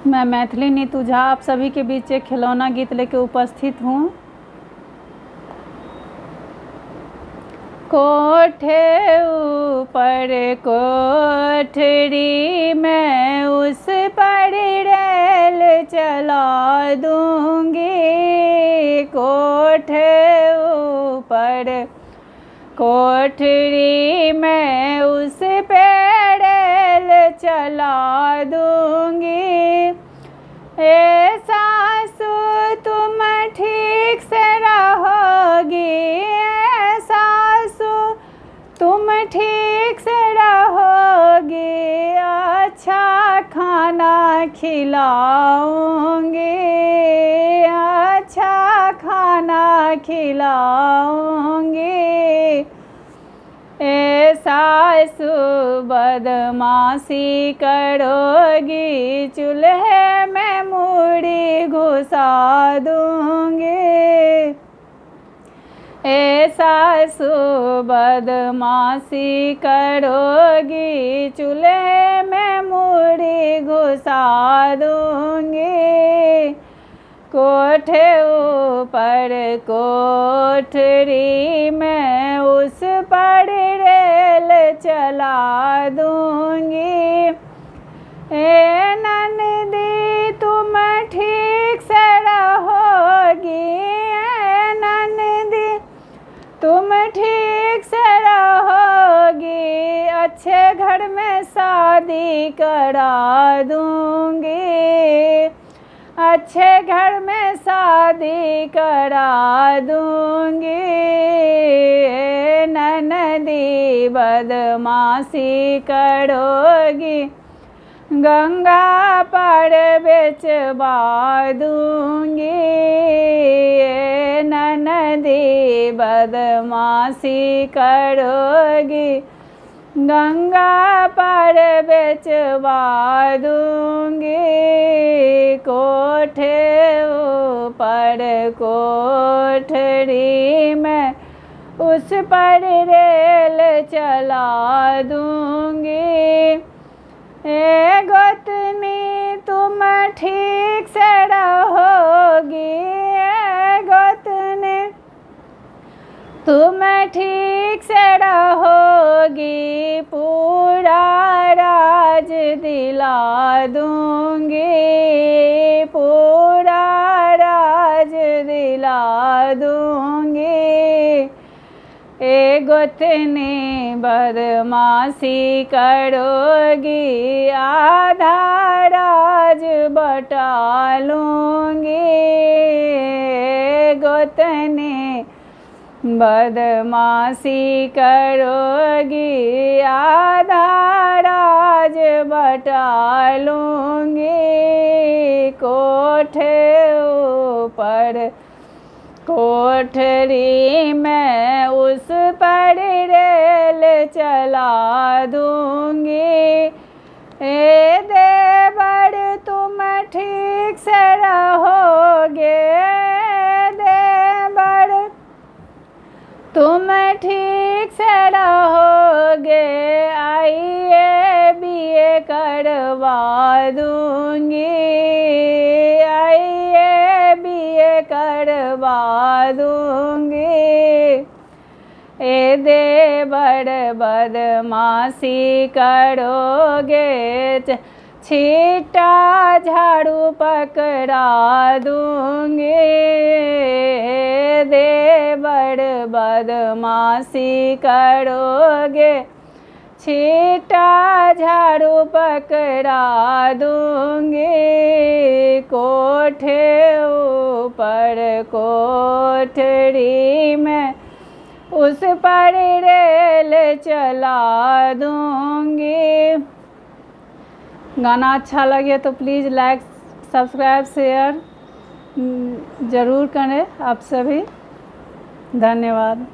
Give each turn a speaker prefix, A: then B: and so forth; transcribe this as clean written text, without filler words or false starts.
A: मैं मैथिली नीतू झा आप सभी के बीच एक खिलौना गीत लेके उपस्थित हूँ। कोठे ऊपर कोठरी में उस पर रेल चला दूंगी। कोठे ऊपर कोठरी में उस पे रेल चला दूंगी। ए सासू तुम ठीक से रहोगी, ए सासू तुम ठीक से रहोगी। अच्छा खाना खिलाऊंगी, अच्छा खाना खिलाऊंगी। ए सासू बदमाशी करोगी, चूल्हे में मूड़ी घुसा दूंगी। ए सासू बदमाशी करोगी, चूल्हे में मूड़ी घुसा दूंगी। कोठे ऊपर कोठरी में उस पर रेल चला दूंगी। ए ननदी तुम ठीक से रहोगी, ए ननदी तुम ठीक से रहोगी। अच्छे घर में शादी करा दूंगी, अच्छे घर में शादी करा दूंगी। ननदी बदमाशी करोगी, गंगा पर बेचवा दूंगी। ननदी बदमाशी करोगी, गंगा पर बेचवा दूंगी। कोठे ऊपर कोठरी में उस पर रेल चला दूंगी। ए गोतनी तुम ठीक से रहोगी, ए गोतनी तुम ठीक से रहोगी। पूरा राज दिला दूंगी, पूरा राज दिला दूंगी। ए गोतनी बदमाशी करोगी, आधा राज बटा लूंगी। ए गोतनी बदमाशी करोगी, आधा राज बटा लूंगी। कोठे ऊपर कोठरी में उस पर रेल चला दूंगी। ए देवर तुम ठीक से रहोगे, देवर तुम ठीक से रहोगे। आइए बीए करवा दूंगी, आइए बीए करवा दूंगी। ए देवर बदमाशी करोगे, छीटा झाड़ू पकड़ा दूंगी। देवर बदमाशी करोगे, छीटा झाड़ू पकड़ा दूंगी। कोठे ऊपर कोठरी में उस पर रेल चला दूंगी। गाना अच्छा लगे तो प्लीज़ लाइक सब्सक्राइब शेयर ज़रूर करें आप सभी। धन्यवाद।